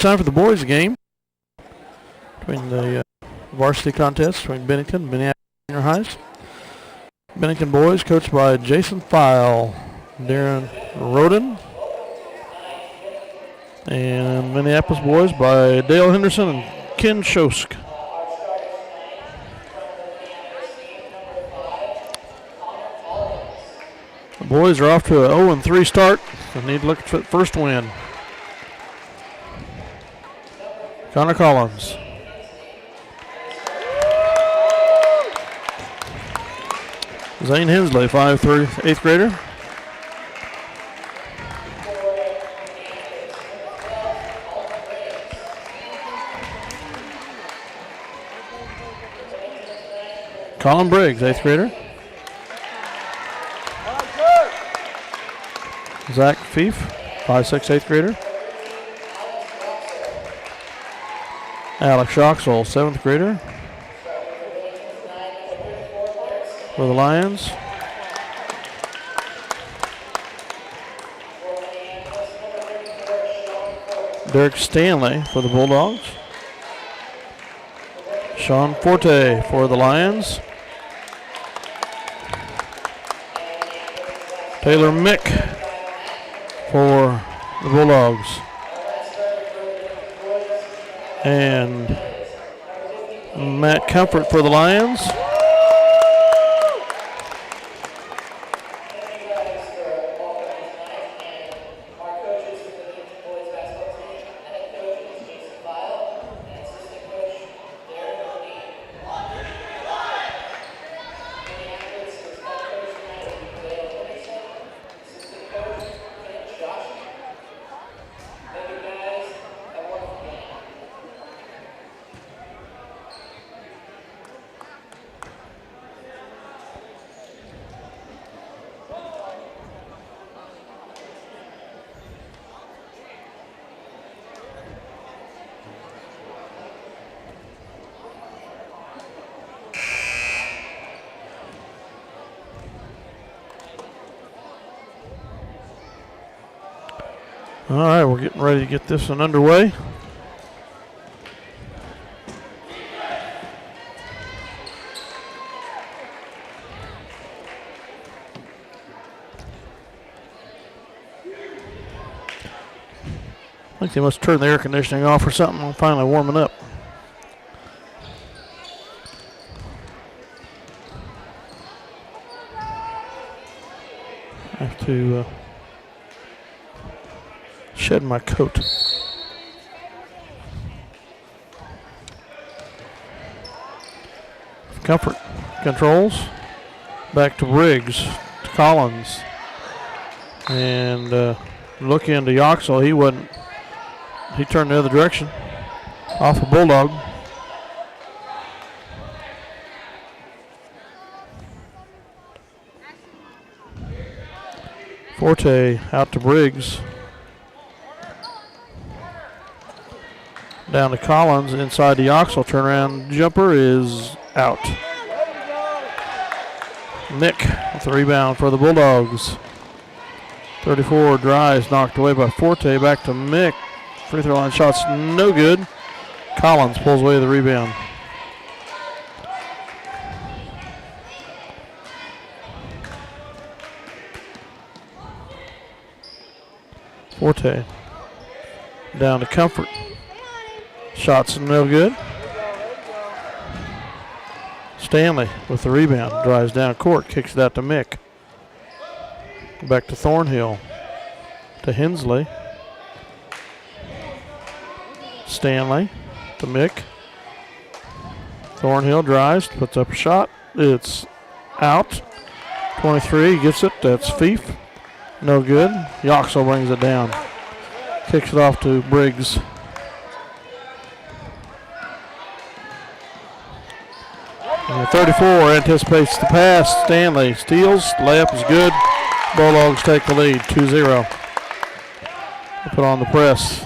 It's time for the boys' game between the varsity contest between Bennington and Minneapolis Junior Highs. Bennington boys coached by Jason Feil, Darren Roden, and Minneapolis boys by Dale Henderson and Ken Shosk. The boys are off to an 0-3 start and need to look for the first win. Connor Collins. Zane Hensley, 5'3", 8th grader. Colin Briggs, 8th grader. Zach Fief, 5'6", 8th grader. Alex Schoxel, 7th grader. For the Lions. Derek Stanley for the Bulldogs. Sean Forte for the Lions. Taylor Mick for the Bulldogs. And Matt Comfort for the Lions. All right, we're getting ready to get this one underway. I think they must turn the air conditioning off or something. I'm finally warming up. I have to shed my coat. Comfort controls. Back to Briggs, to Collins. And look into Yoxel. He turned the other direction. Off a Bulldog. Forte out to Briggs. Down to Collins, inside the Yoxel. Turnaround jumper is out. Nick with the rebound for the Bulldogs. 34 drives knocked away by Forte. Back to Mick. Free throw line shot's no good. Collins pulls away the rebound. Forte down to Comfort. Shots no good. Stanley with the rebound. Drives down court. Kicks it out to Mick. Back to Thornhill. To Hensley. Stanley to Mick. Thornhill drives. Puts up a shot. It's out. 23 gets it. That's Fief. No good. Yoxel brings it down. Kicks it off to Briggs. And 34 anticipates the pass. Stanley steals. Layup is good. Bulldogs take the lead, 2-0. They put on the press.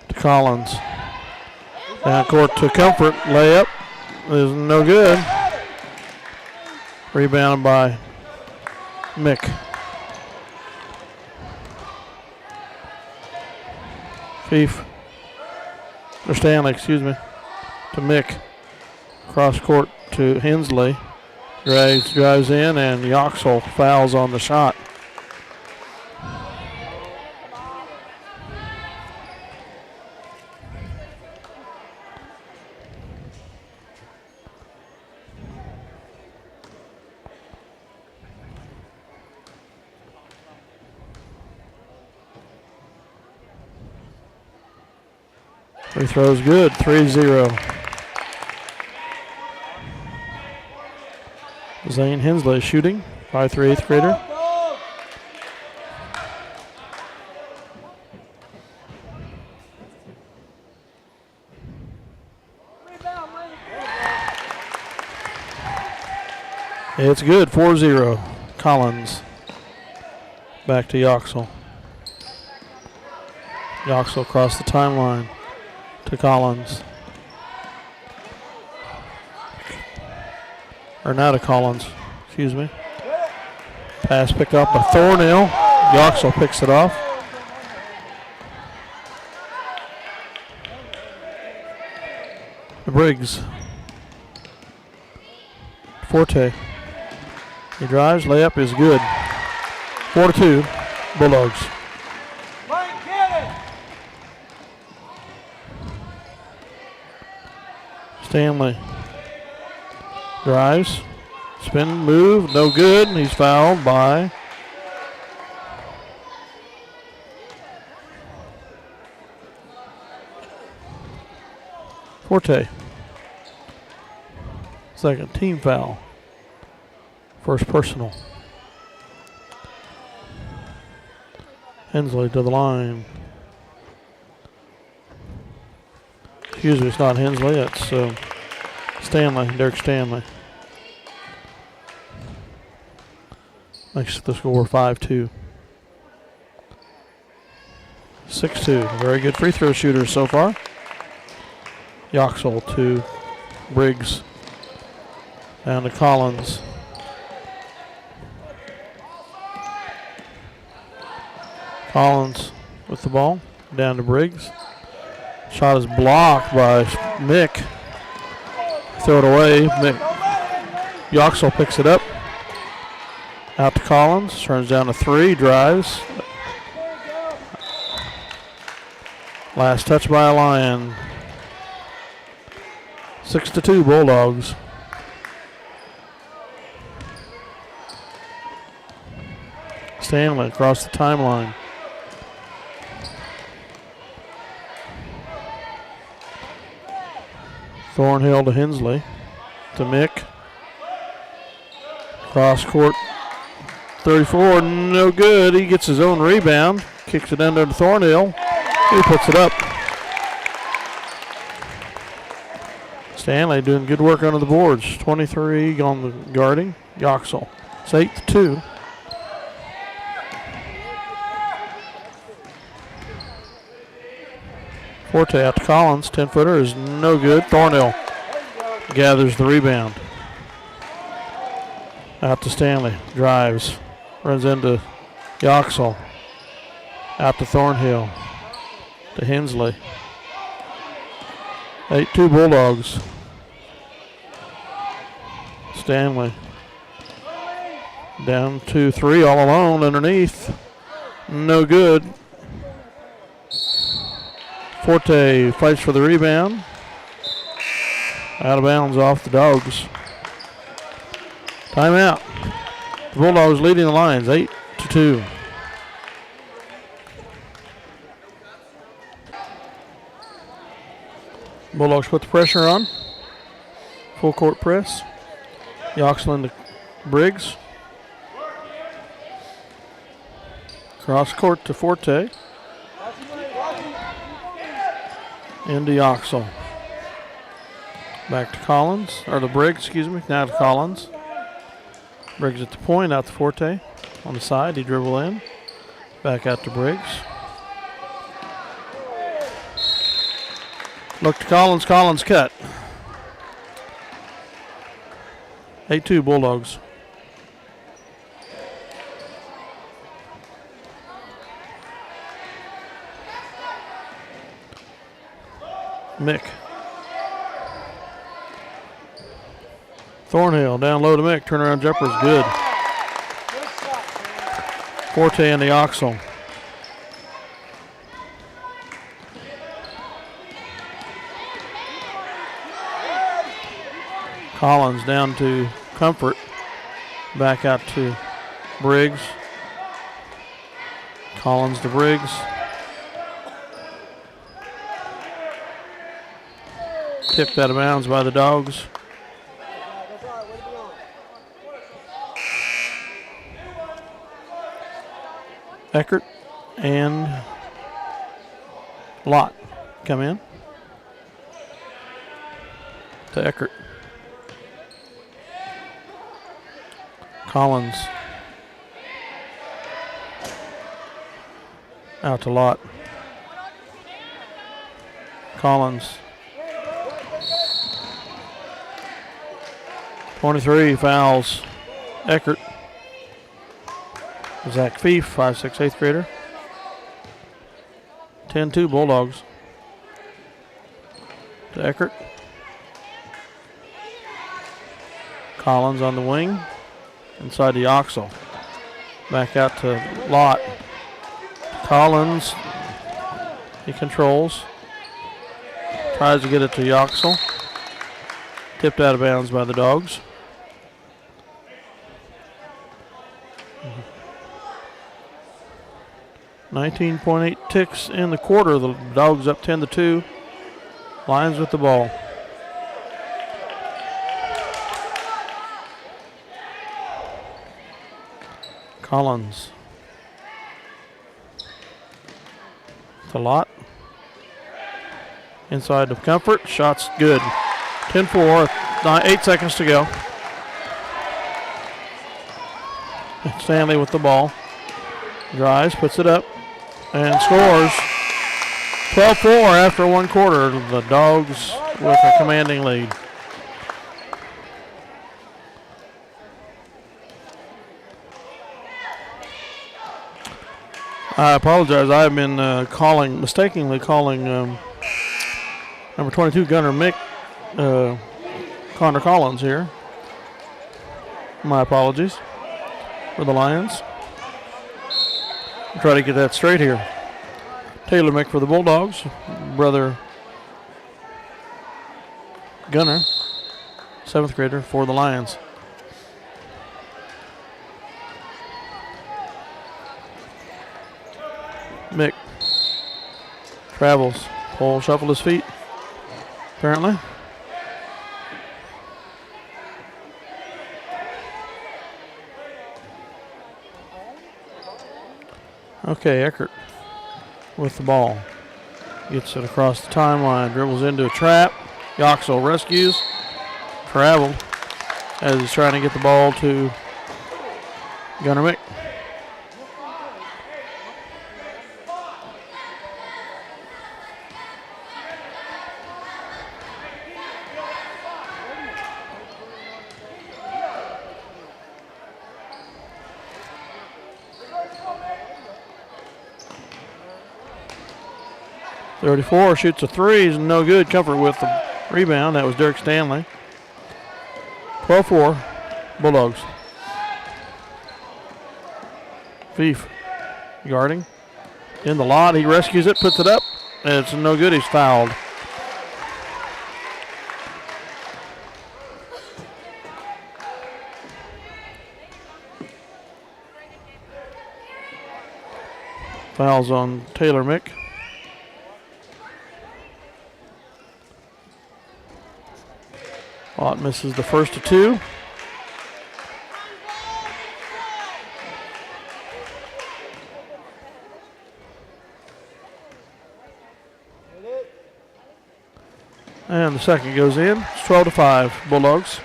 To Collins. Down court to Comfort. Layup is no good. Rebounded by Mick. Stanley, excuse me, to Mick. Cross court to Hensley. Drives in, and Yoxel fouls on the shot. Free throw's good, 3-0. Zane Hensley shooting, 5'3", 8th grader. It's good, 4-0. Collins. Back to Yoxel. Yoxel across the timeline to Collins. Or now to Collins, excuse me. Pass picked up by Thornhill. Yoxel picks it off. Briggs. Forte. He drives, layup is good. 4-2, Bulldogs. Stanley drives, spin, move, no good. He's fouled by Forte. Second team foul. First personal. Hensley to the line. Excuse me, it's not Hensley, it's Stanley, Derek Stanley. Makes the score 5-2. 6-2. Very good free throw shooters so far. Yoxel to Briggs. Down to Collins. Collins with the ball. Down to Briggs. Shot is blocked by Mick. Throw it away. Mick. Yoxel picks it up. Out to Collins. Turns down to 3. Drives. Last touch by a Lion. 6-2 Bulldogs. Stanley across the timeline. Thornhill to Hensley. To Mick. Cross court. 34, no good. He gets his own rebound. Kicks it under to Thornhill. He puts it up. Stanley doing good work under the boards. 23 on the guarding. Yoxel. It's 8-2. Forte out to Collins. 10-footer is no good. Thornhill gathers the rebound. Out to Stanley. Drives. Runs into Yoxel. Out to Thornhill. To Hensley. 8-2 Bulldogs. Stanley. Down to 3 all alone underneath. No good. Forte fights for the rebound. Out of bounds off the Dogs. Timeout. The Bulldogs leading the Lions 8-2. Bulldogs put the pressure on. Full court press. Yoxel into Briggs. Cross court to Forte. Into Yoxel. Back to Collins, or to Briggs, excuse me. Now to Collins. Briggs at the point, out to Forte. On the side, he dribble in. Back out to Briggs. Look to Collins, Collins cut. 8-2 Bulldogs. Mick. Thornhill down low to Mick. Turnaround jumper is good. Forte in the Oxel. Collins down to Comfort. Back out to Briggs. Collins to Briggs. Tipped out of bounds by the Dogs. Eckert and Lott come in to Eckert. Collins out to Lott. Collins. 23 fouls. Eckert. Zach Fief, 5'6", 8th grader. 10-2 Bulldogs. To Eckert. Collins on the wing. Inside the Oxel. Back out to Lott. Collins. He controls. Tries to get it to Yoxel. Tipped out of bounds by the Dogs. .8 ticks in the quarter. The Dogs up 10-2. Lions with the ball. Collins. To Lott. Inside of Comfort. Shot's good. 10-4. 8 seconds to go. Stanley with the ball. Drives, puts it up, and scores. 12-4 after one quarter. The Dogs with a commanding lead. I apologize. I have been mistakenly calling number 22 gunner Mick Connor Collins here. My apologies for the Lions. I'll try to get that straight here. Taylor Mick for the Bulldogs. Brother Gunner, 7th grader for the Lions. Mick travels. Paul shuffled his feet, apparently. Okay, Eckert with the ball. Gets it across the timeline, dribbles into a trap. Yoxel rescues. Traveled as he's trying to get the ball to Gunner Mick. .34 shoots a three, is no good. Comfort with the rebound. That was Derek Stanley. 12-4 Bulldogs. Fief guarding. In the lot, he rescues it, puts it up. And it's no good, he's fouled. Fouls on Taylor Mick. Lott misses the first of two. And the second goes in. It's 12-5 Bulldogs.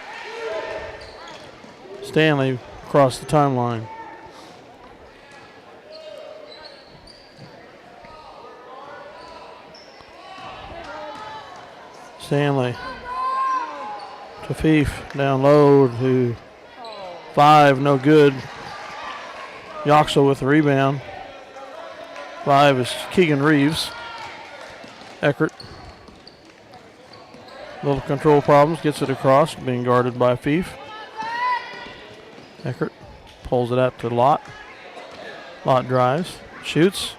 Stanley across the timeline. Stanley to Fief, down low to 5, no good. Yoxel with the rebound. 5 is Keegan Reeves. Eckert Little control problems, gets it across, being guarded by Fief. Eckert pulls it out to Lott. Lott drives, shoots,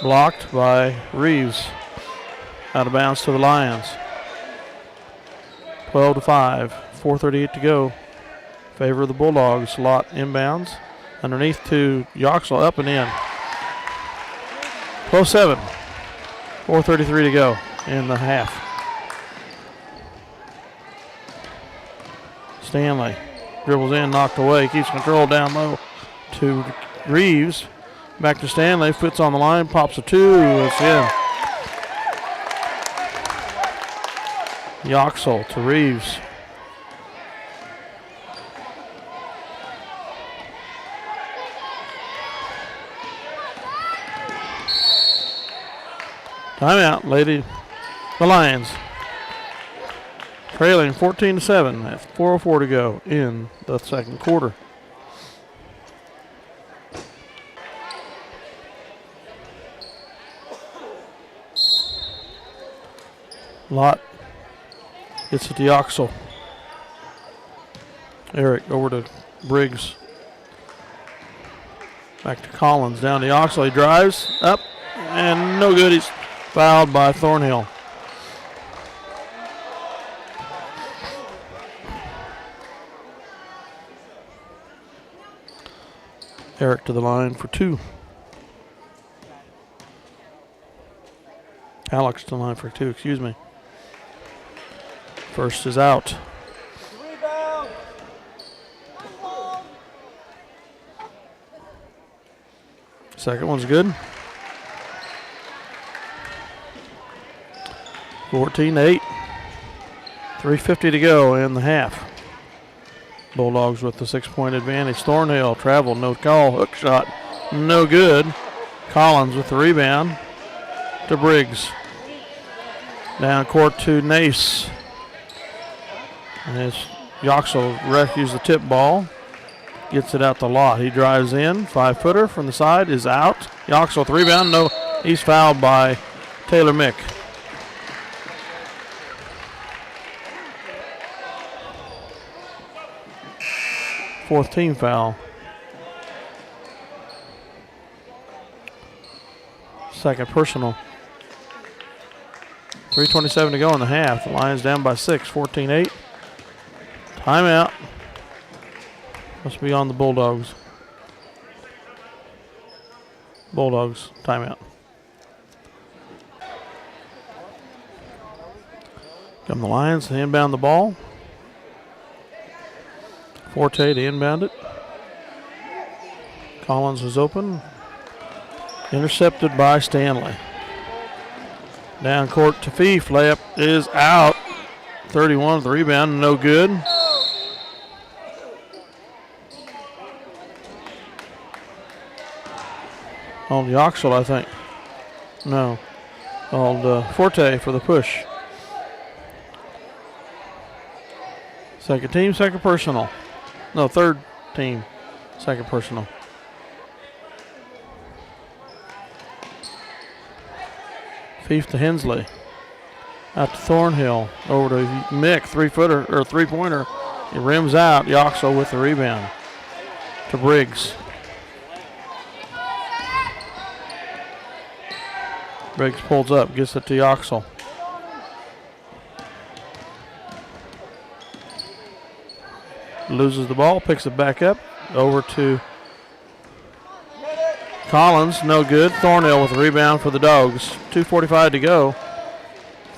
blocked by Reeves. Out of bounds to the Lions. 12-5, 4:38 to go. Favor of the Bulldogs. Lott inbounds. Underneath to Yoxel, up and in. 12-7, 4:33 to go in the half. Stanley dribbles in, knocked away, keeps control down low to Reeves. Back to Stanley, foots on the line, pops a two, it's in. Yoxel to Reeves. Timeout, lady. The Lions trailing 14-7 at 4:04 to go in the second quarter. Lott gets it to Yoxel. Eric over to Briggs. Back to Collins, down to Yoxel. He drives up and no good. He's fouled by Thornhill. Eric to the line for two. Alex to the line for two, excuse me. First is out. Rebound. Second one's good. 14-8. 3:50 to go in the half. Bulldogs with the 6-point advantage. Thornhill travel, no call. Hook shot, no good. Collins with the rebound to Briggs. Down court to Nace. And as Yoxel rescues the tip ball, gets it out to Lott. He drives in, 5-footer from the side is out. Yoxel with the rebound, no, he's fouled by Taylor Mick. Fourth team foul. Second personal. 3:27 to go in the half. The Lions down by 6, 14-8. Timeout. Must be on the Bulldogs. Bulldogs, timeout. Come the Lions to inbound the ball. Forte to inbound it. Collins is open. Intercepted by Stanley. Down court to Fief. Layup is out. 31 with the rebound, no good. On Yoxel, I think. No. Called Forte for the push. Second team, second personal. No, third team, second personal. Fief to Hensley. Out to Thornhill. Over to Mick, 3-footer or 3-pointer. It rims out. Yoxel with the rebound. To Briggs. Briggs pulls up, gets it to Yoxel. Loses the ball, picks it back up. Over to Collins, no good. Thornhill with the rebound for the Dogs. 2:45 to go.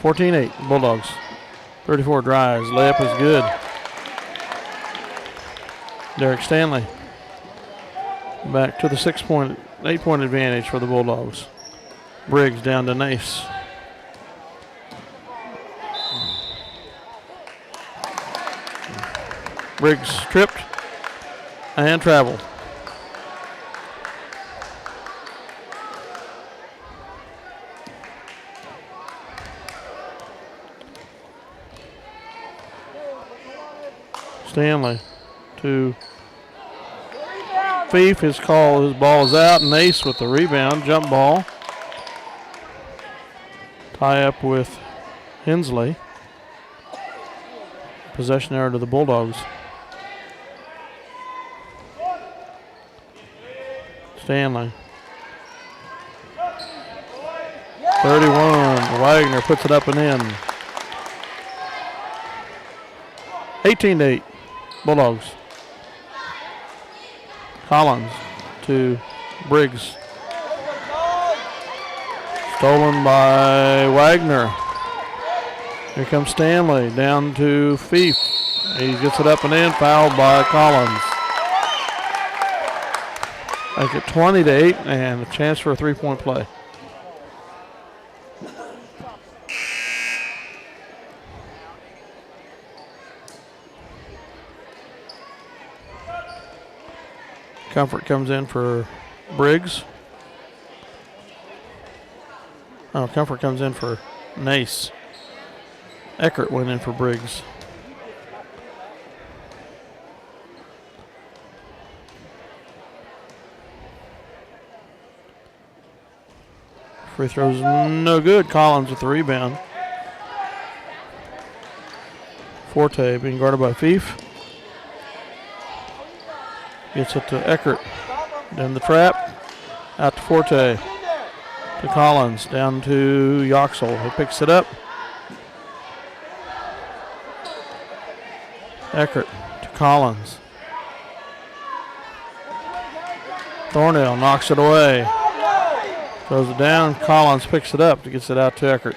14-8, Bulldogs. 34 drives, layup is good. Derek Stanley back to the 8-point advantage for the Bulldogs. Briggs down to Nace. Briggs tripped and traveled. Stanley to Fief. His ball is out. Nace with the rebound, jump ball. Tie up with Hensley. Possession error to the Bulldogs. Stanley. 31. Wagner puts it up and in. 18-8. Bulldogs. Collins to Briggs. Stolen by Wagner. Here comes Stanley down to Fief. He gets it up and in, fouled by Collins. Make it 20-8 and a chance for a three-point play. Comfort comes in for Briggs. Oh, Comfort comes in for Nace. Eckert went in for Briggs. Free throws no good. Collins with the rebound. Forte being guarded by Fief. Gets it to Eckert. Then the trap. Out to Forte. To Collins. Down to Yoxel. He picks it up. Eckert to Collins. Thornhill knocks it away. Throws it down. Collins picks it up. Gets it out to Eckert.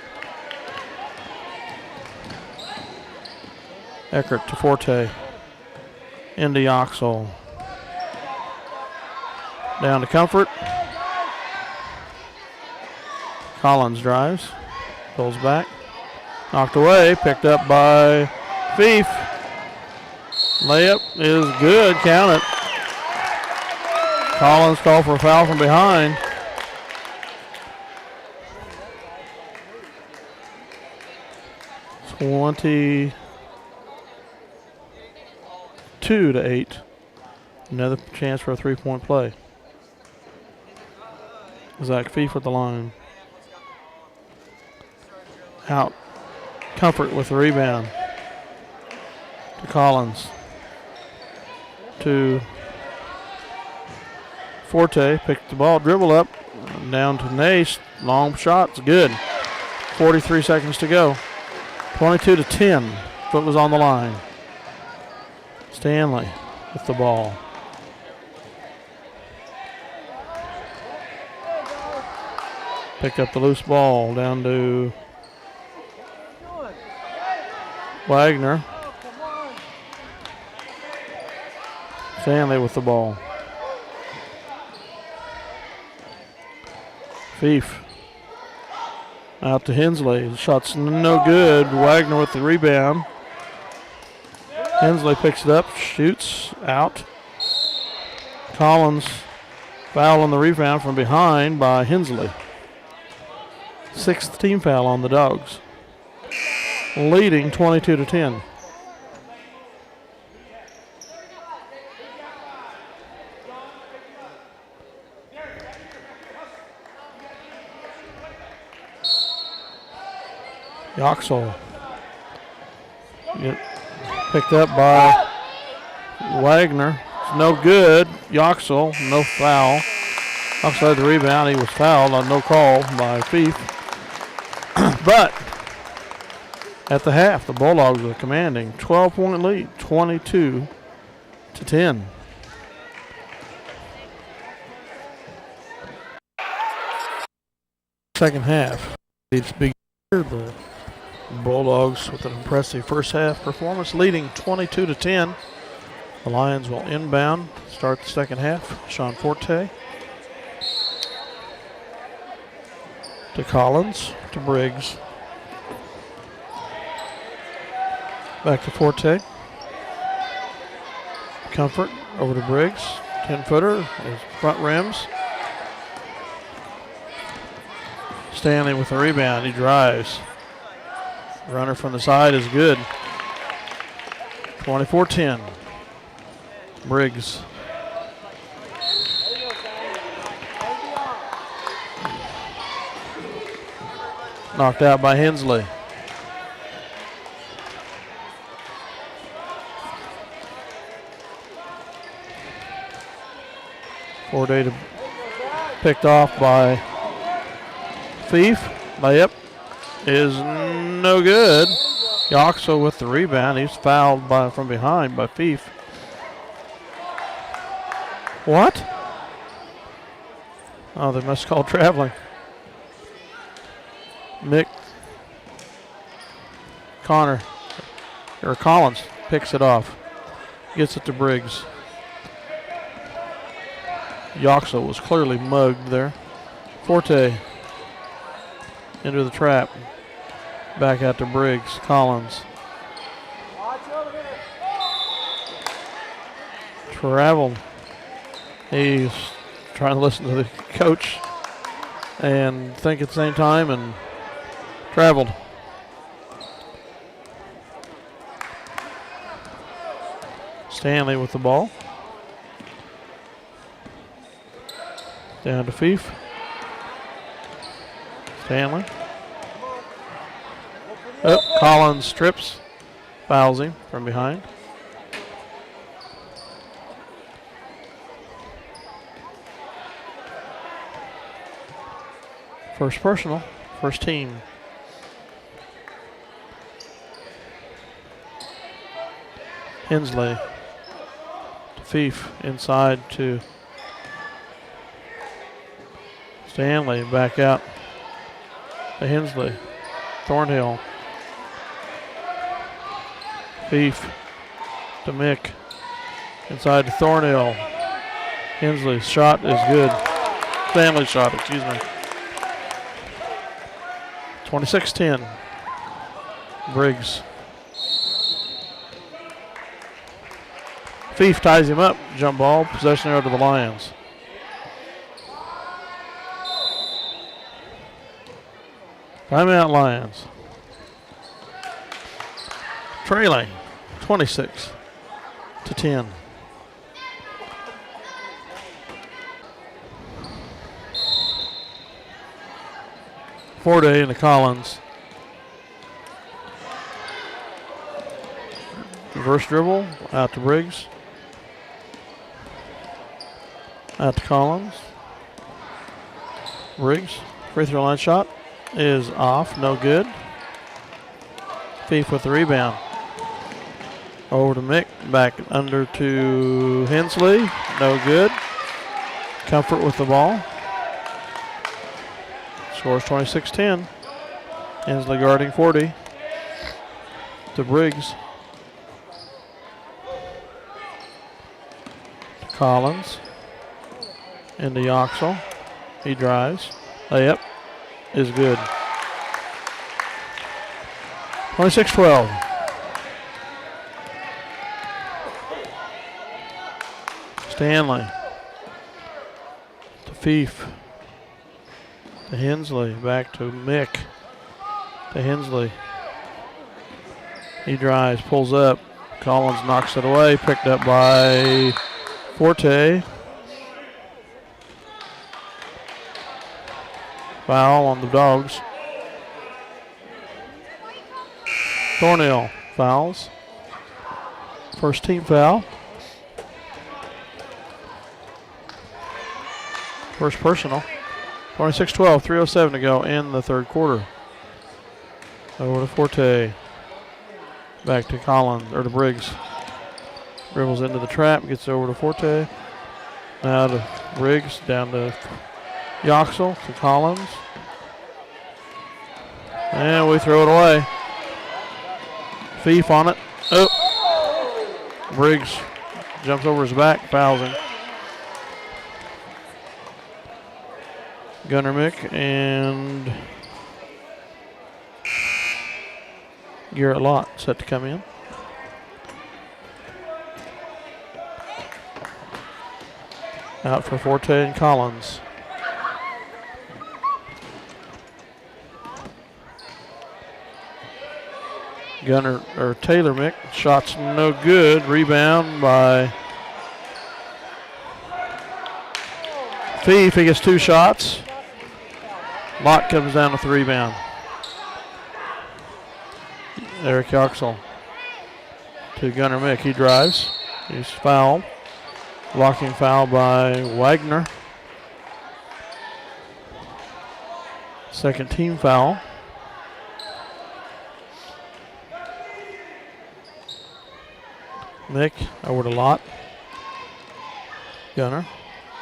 Eckert to Forte. Into Yoxel. Down to Comfort. Collins drives. Pulls back. Knocked away. Picked up by Fief. Layup is good. Count it. Collins called for a foul from behind. (22 to 8). Another chance for a three-point play. Zach Fief with the line. Out. Comfort with the rebound. To Collins. To Forte. Picked the ball. Dribble up. Down to Nace. Long shot's good. 43 seconds to go. 22 to 10. Foot was on the line. Stanley with the ball. Picked up the loose ball down to Wagner. Stanley with the ball. Fief. Out to Hensley. Shot's no good. Wagner with the rebound. Hensley picks it up, shoots out. Collins foul on the rebound from behind by Hensley. Sixth team foul on the Dogs. Leading 22 to 10. Yoxel. Picked up by Wagner. It's no good. Yoxel, no foul. Outside the rebound, he was fouled on no call by Fief. But at the half, the Bulldogs were commanding 12-point lead, 22 to 10. Second half, it's big. The Bulldogs with an impressive first half performance, leading 22 to 10. The Lions will inbound, start the second half. Sean Forte to Collins to Briggs. Back to Forte. Comfort over to Briggs. 10-footer, his front rims. Stanley with the rebound. He drives. Runner from the side is good. 24-10. Briggs. Knocked out by Hensley. 4-day picked off by Fief. Layup is no good. Yoxo with the rebound. He's fouled from behind by Fief. What? Oh, they must call traveling. Collins picks it off. Gets it to Briggs. Yoxo was clearly mugged there. Forte into the trap. Back out to Briggs. Collins. Traveled. He's trying to listen to the coach and think at the same time and traveled. Stanley with the ball. Down to Fief. Stanley. Oh, Collins trips. Fouls him from behind. First personal, first team. Hensley to Fief, inside to Stanley, back out to Hensley. Thornhill. Fief to Mick, inside to Thornhill. Hensley's shot is good. Stanley's shot, excuse me. 26-10. Briggs. Fief ties him up. Jump ball. Possession arrow to the Lions. Timeout Lions. Trailing 26-10. Forte into Collins. Reverse dribble out to Briggs. Out to Collins. Briggs. Free throw line shot is off. No good. Fief with the rebound. Over to Mick. Back under to Hensley. No good. Comfort with the ball. Scores 26-10. Hensley guarding 40. To Briggs. To Collins. Into Yoxel. He drives. Layup is good. 26-12. Stanley. To Fief. To Hensley, back to Mick. To Hensley. He drives, pulls up. Collins knocks it away, picked up by Forte. Foul on the Dogs. Thornhill fouls. First team foul. First personal. 26-12, 3:07 to go in the third quarter. Over to Forte. Back to Collins, or to Briggs. Dribbles into the trap, gets over to Forte. Now to Briggs, down to Yoxel, to Collins. And we throw it away. Fief on it. Oh. Briggs jumps over his back, fouls him. Gunnar Mick and Garrett Lott set to come in. Out for Forte and Collins. Taylor Mick, shots no good. Rebound by Fief. He gets two shots. Lott comes down with the rebound. Eric Yoxel to Gunnar Mick. He drives. He's fouled. Blocking foul by Wagner. Second team foul. Mick over to Lott. Gunner.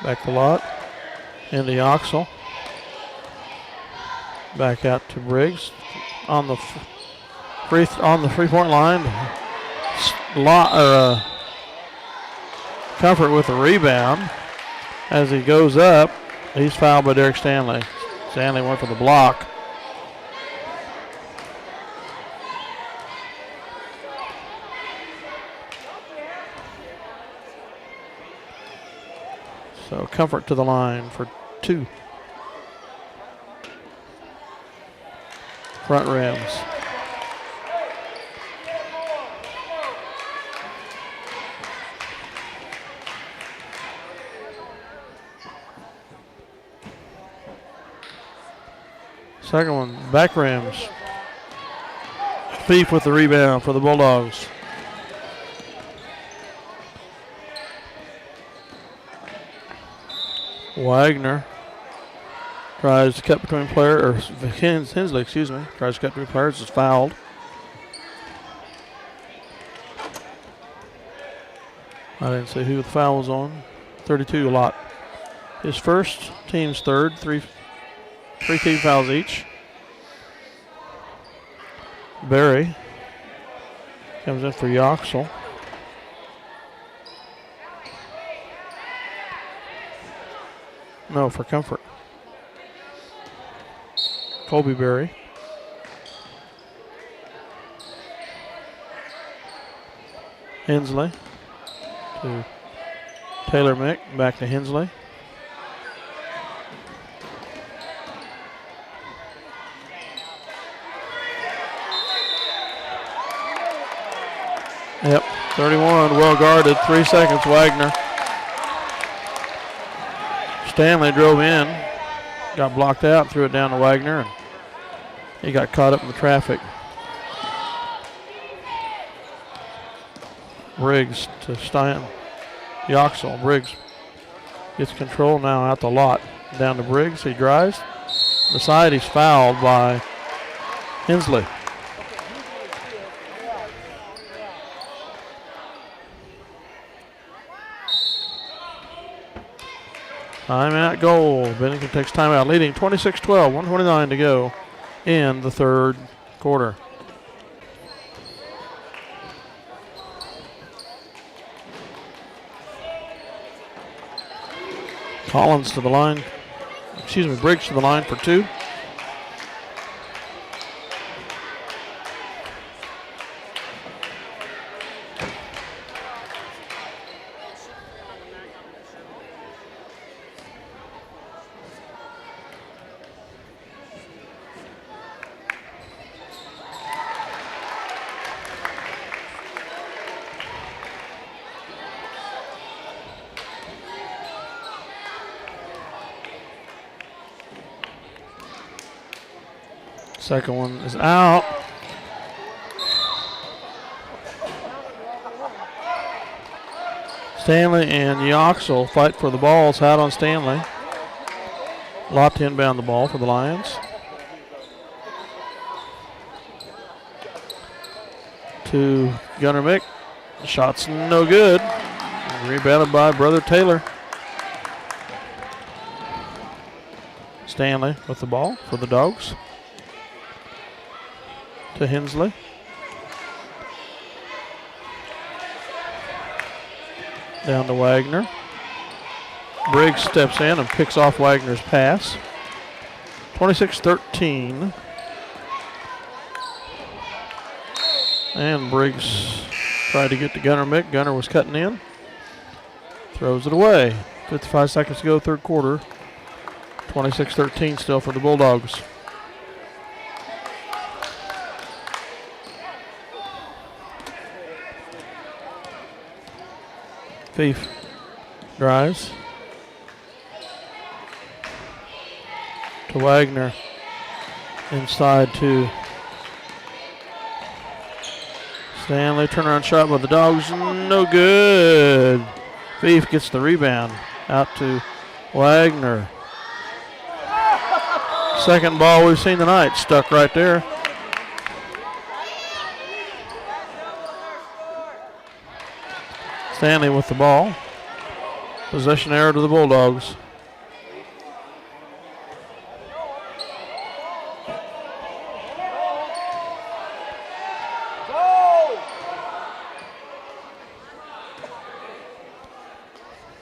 Back to Lott. Into Yoxel. Back out to Briggs. On the free-point line. Comfort with the rebound. As he goes up, he's fouled by Derek Stanley. Stanley went for the block. So Comfort to the line for 2. Front rims. Second one, back rims. Thief with the rebound for the Bulldogs. Wagner tries to cut between players, or Hensley, tries to cut between players, is fouled. I didn't see who the foul was on. 32 a lot. His first, team's third, three team fouls each. Berry comes in for Yoxel. No, for Comfort. Colby Berry. Hensley to Taylor Mick. Back to Hensley. Yep, 31, well guarded, 3 seconds, Wagner. Stanley drove in, got blocked out, threw it down to Wagner, and he got caught up in the traffic. Briggs to Stein. Yoxel, Briggs gets control now out the lot. Down to Briggs, he drives. Beside, he's fouled by Hensley. Timeout goal. Bennington takes timeout, leading 26-12, 1:29 to go in the third quarter. Collins to the line. Briggs to the line for 2. Second one is out. Stanley and Yoxel fight for the ball. It's out on Stanley. Lott to inbound the ball for the Lions. To Gunner Mick. Shot's no good. Rebounded by Brother Taylor. Stanley with the ball for the Dogs. To Hensley. Down to Wagner. Briggs steps in and picks off Wagner's pass. 26-13. And Briggs tried to get to Gunner Mick. Gunner was cutting in. Throws it away. 55 seconds to go, third quarter. 26-13 still for the Bulldogs. Thief drives to Wagner. Inside to Stanley. Turnaround shot by the Dogs. No good. Fief gets the rebound out to Wagner. Second ball we've seen tonight, stuck right there. Stanley with the ball. Possession error to the Bulldogs.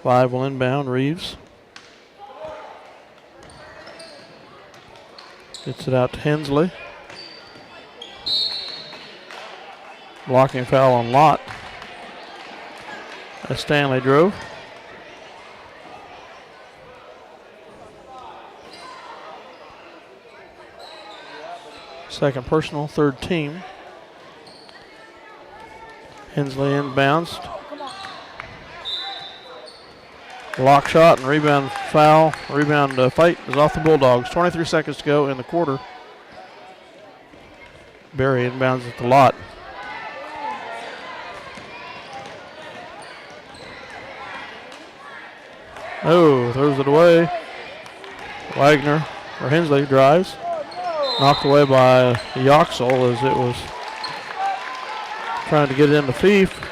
Five will inbound, Reeves. Gets it out to Hensley. Blocking foul on Lott. As Stanley drove. Second personal, third team. Hensley inbounds. Block shot and rebound foul. Rebound fight is off the Bulldogs. 23 seconds to go in the quarter. Barry inbounds at the Lott. Oh, throws it away. Wagner, or Hensley, drives. Knocked away by Yoxel as it was trying to get it into Fief.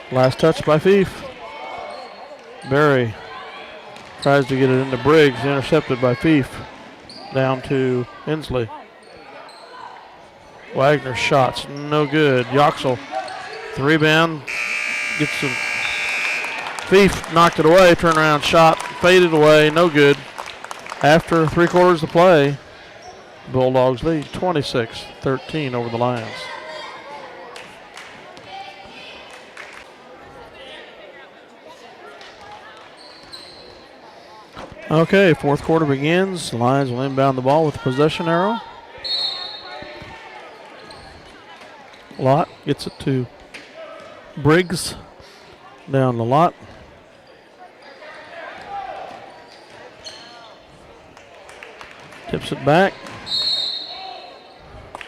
Last touch by Fief. Barry tries to get it into Briggs, intercepted by Fief. Down to Hensley. Wagner shots, no good. Yoxel, the rebound, gets some. Fief knocked it away, turnaround shot, faded away, no good. After 3/4 of play, Bulldogs lead 26-13 over the Lions. Okay, fourth quarter begins. The Lions will inbound the ball with the possession arrow. Lott gets it to Briggs. Down the Lott. Tips it back.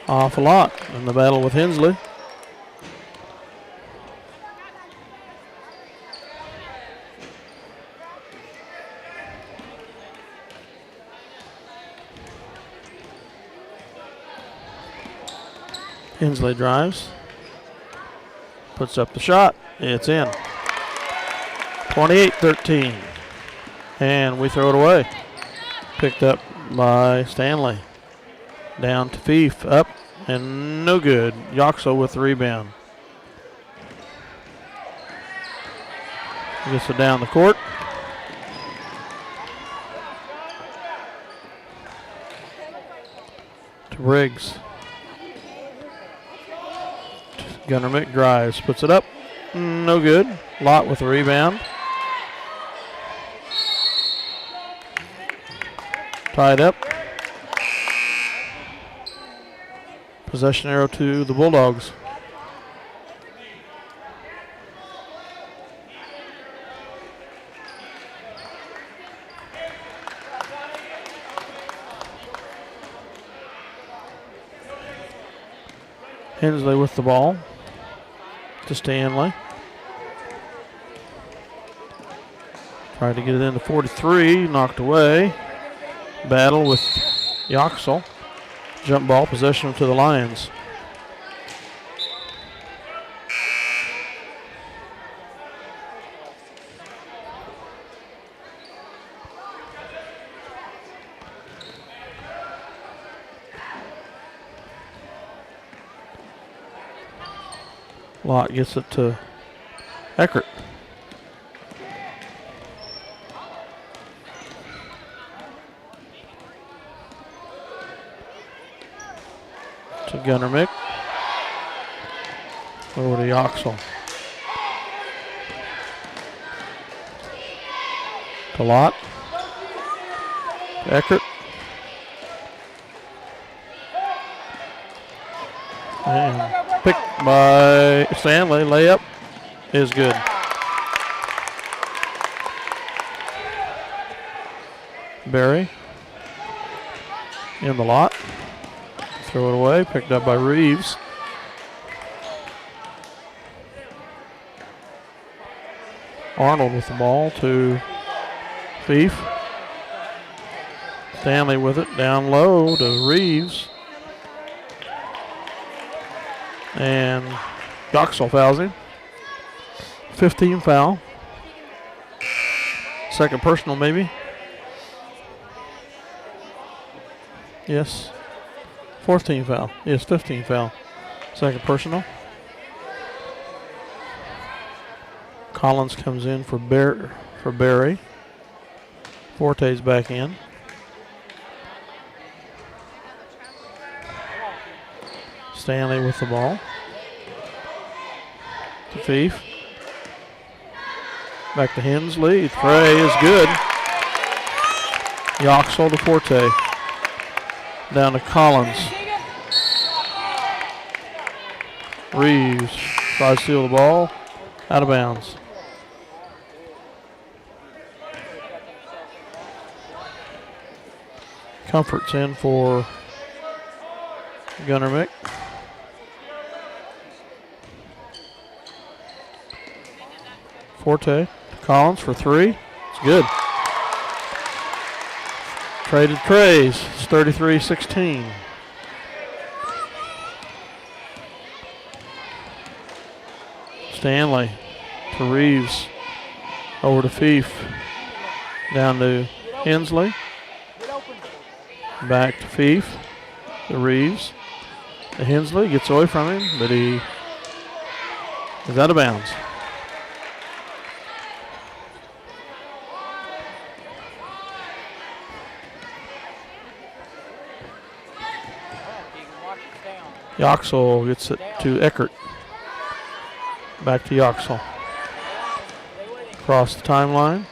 Off a Lott in the battle with Hensley. Hensley drives. Puts up the shot. It's in. 28-13. And we throw it away. Picked up by Stanley. Down to Fief. Up and no good. Yoxel with the rebound. Gets it down the court. To Briggs. Gunnar Mick drives. Puts it up. No good. Lott with the rebound. Tied up. Possession arrow to the Bulldogs. Hensley with the ball to Stanley. Tried to get it into 43, knocked away. Battle with Yoxel. Jump ball, possession to the Lions. Lott gets it to Eckert. To Gunnar Mick. Over to Yoxel. To Lott. To Eckert. And picked by Stanley. Layup is good. Barry in the Lott. Throw it away. Picked up by Reeves. Arnold with the ball to Thief. Stanley with it, down low to Reeves. And Yoxel fouls him. 15 foul. Second personal maybe. Yes. 14 foul. Yes, 15 foul. Second personal. Collins comes in for Barry. Forte's back in. Stanley with the ball. To Thief. Back to Hensley. Three is good. Yoxel to Forte. Down to Collins. Reeves tries to steal the ball. Out of bounds. Comfort's in for Gunnermick. Forte. Collins for three. It's good. Traded trays. It's 33-16. Stanley to Reeves. Over to Thief. Down to Hensley. Back to Thief. To Reeves. To Hensley. Gets away from him, but he is out of bounds. Yoxel gets it to Eckert. Back to Yoxel. Across the timeline.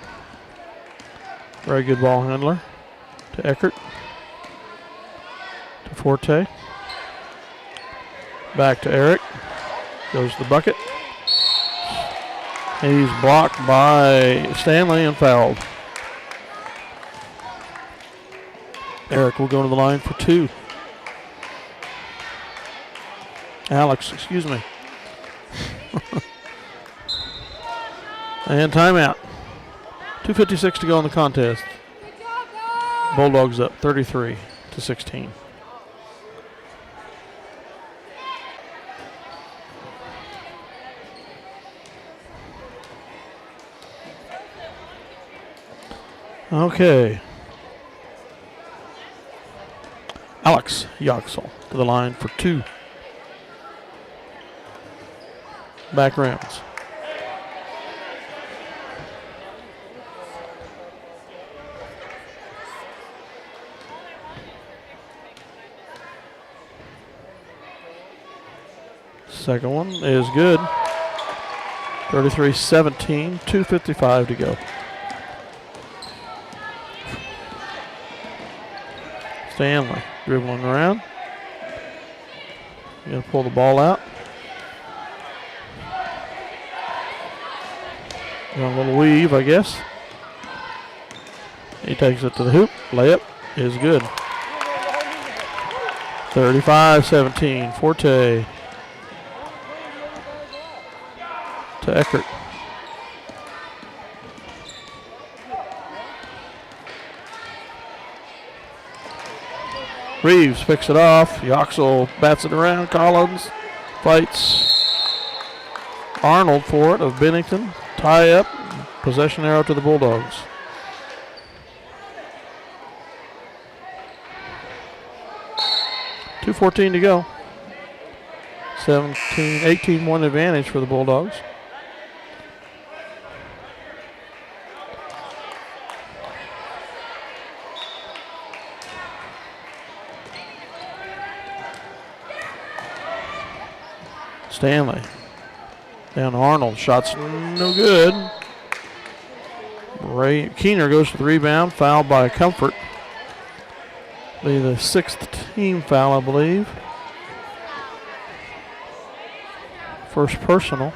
Very good ball handler. To Eckert. To Forte. Back to Eric. Goes to the bucket. He's blocked by Stanley and fouled. Eric will go to the line for two. Alex, excuse me. And timeout. 2:56 to go in the contest. Bulldogs up 33-16. Okay. Alex Yoxel to the line for two. Back rounds. Second one is good. 33-17, 2:55 to go. Stanley dribbling around. Gonna pull the ball out. Got a little weave, I guess. He takes it to the hoop. Layup is good. 35-17. Forte to Eckert. Reeves picks it off. Yoxel bats it around. Collins fights Arnold for it of Bennington. Tie up. Possession arrow to the Bulldogs. .2:14 to go. 18-1 advantage for the Bulldogs. Stanley. Down to Arnold. Shot's no good. Keener goes for the rebound. Fouled by Comfort. Be the sixth team foul, I believe. First personal.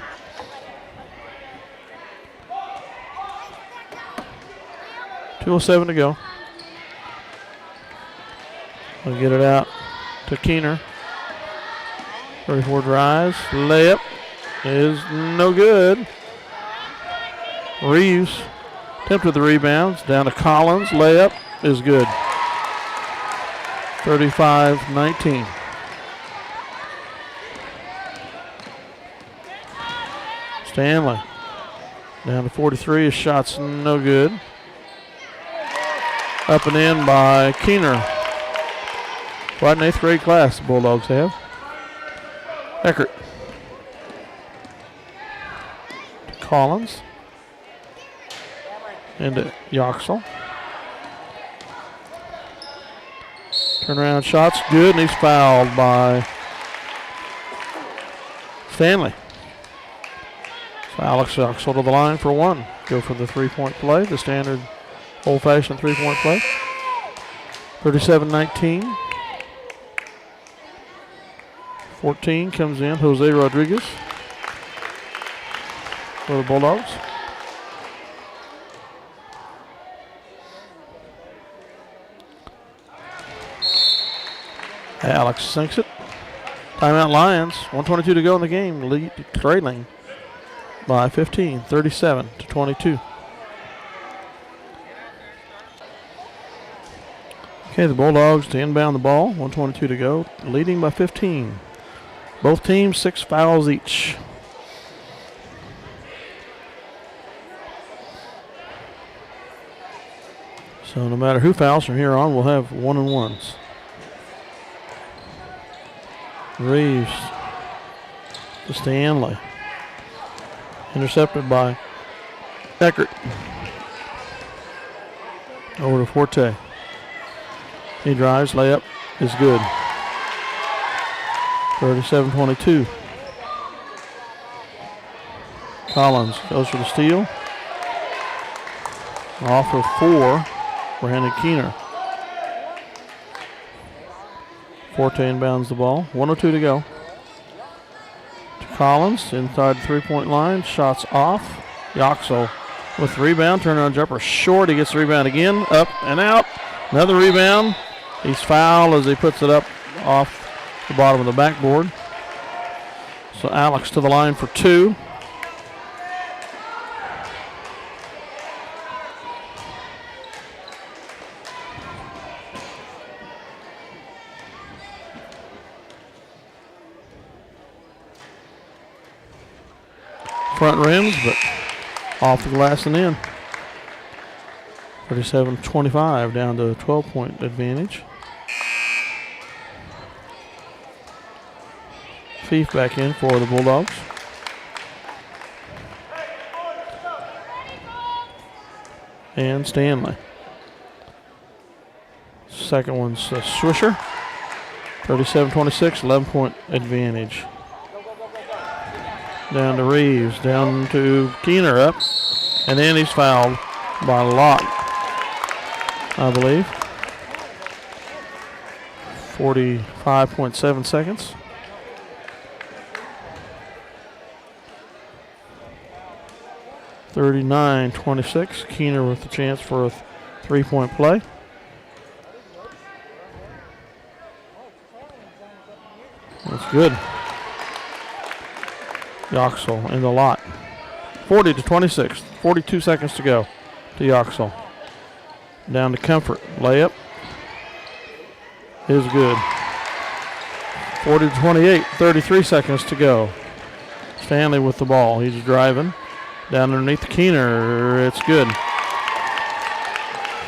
.207 to go. We'll get it out to Keener. 34 drives. Layup is no good. Reeves attempted the rebounds. Down to Collins. Layup is good. 35-19. Stanley down to 43. His shot's no good. Up and in by Keener. Quite an 8th grade class the Bulldogs have. Eckert. Collins. Into Yoxel. Turnaround shot's good, and he's fouled by Stanley. So Alex Yoxel to the line for one. Go for the three-point play, the standard old-fashioned three-point play. 37-19. 14 comes in, Jose Rodriguez for the Bulldogs. Alex sinks it. Timeout Lions. 1:22 to go in the game. Lead trailing by 15, 37-22. Okay, the Bulldogs to inbound the ball. 1:22 to go. Leading by 15. Both teams 6 fouls each. So no matter who fouls from here on, we'll have 1-and-1s. Reeves to Stanley. Intercepted by Eckert. Over to Forte. He drives, layup is good. 37-22. Collins goes for the steal. Off of 4, Brandon Keener. Forte inbounds the ball. 1:02 to go. To Collins, inside the three-point line. Shots off. Yoxel with the rebound. Turnaround jumper short. He gets the rebound again. Up and out. Another rebound. He's fouled as he puts it up off the bottom of the backboard. So Alex to the line for 2. Front rims, but off the glass and in. 37-25, down to a 12-point advantage. Fief back in for the Bulldogs. And Stanley. Second one's Swisher. 37-26, 11-point advantage. Down to Reeves, down to Keener up, and then he's fouled by Lott, I believe. 45.7 seconds. (39-26). Keener with the chance for a three-point play. That's good. Yoxel in the lot. 40-26. 42 seconds to go to Yoxel. Down to Comfort. Layup is good. 40-28. 33 seconds to go. Stanley with the ball. He's driving. Down underneath the Keener. It's good.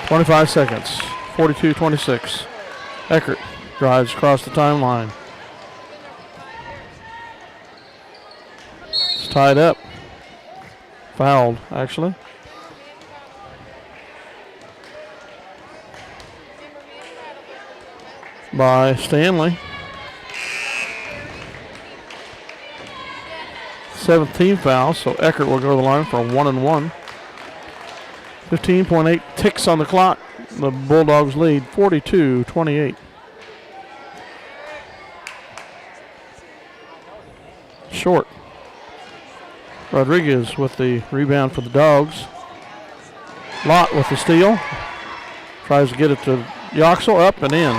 25 seconds. 42-26. Eckert drives across the timeline. It's tied up. Fouled, actually. By Stanley. 17 fouls, so Eckert will go to the line for a 1-and-1. 15.8 ticks on the clock. The Bulldogs lead 42-28. Short. Rodriguez with the rebound for the Dogs. Lott with the steal. Tries to get it to Yoxel, up and in.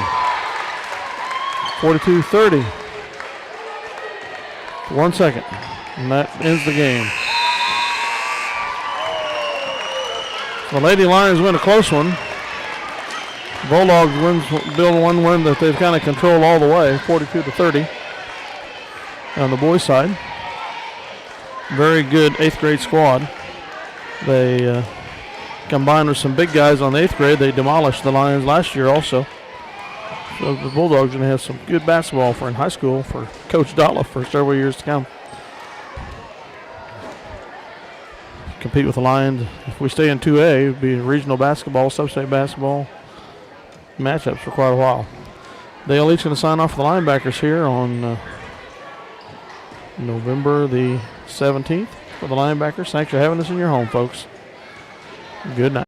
42-30. 1 second. And that ends the game. The Lady Lions win a close one. Bulldogs build one win that they've kind of controlled all the way, 42-30 on the boys' side. Very good 8th grade squad. They combined with some big guys on the 8th grade. They demolished the Lions last year also. So the Bulldogs are going to have some good basketball for in high school for Coach Dotliffe for several years to come. Compete with the Lions. If we stay in 2A, it would be regional basketball, sub-state basketball matchups for quite a while. Dale Leach going to sign off for the linebackers here on November the 17th for the linebackers. Thanks for having us in your home, folks. Good night.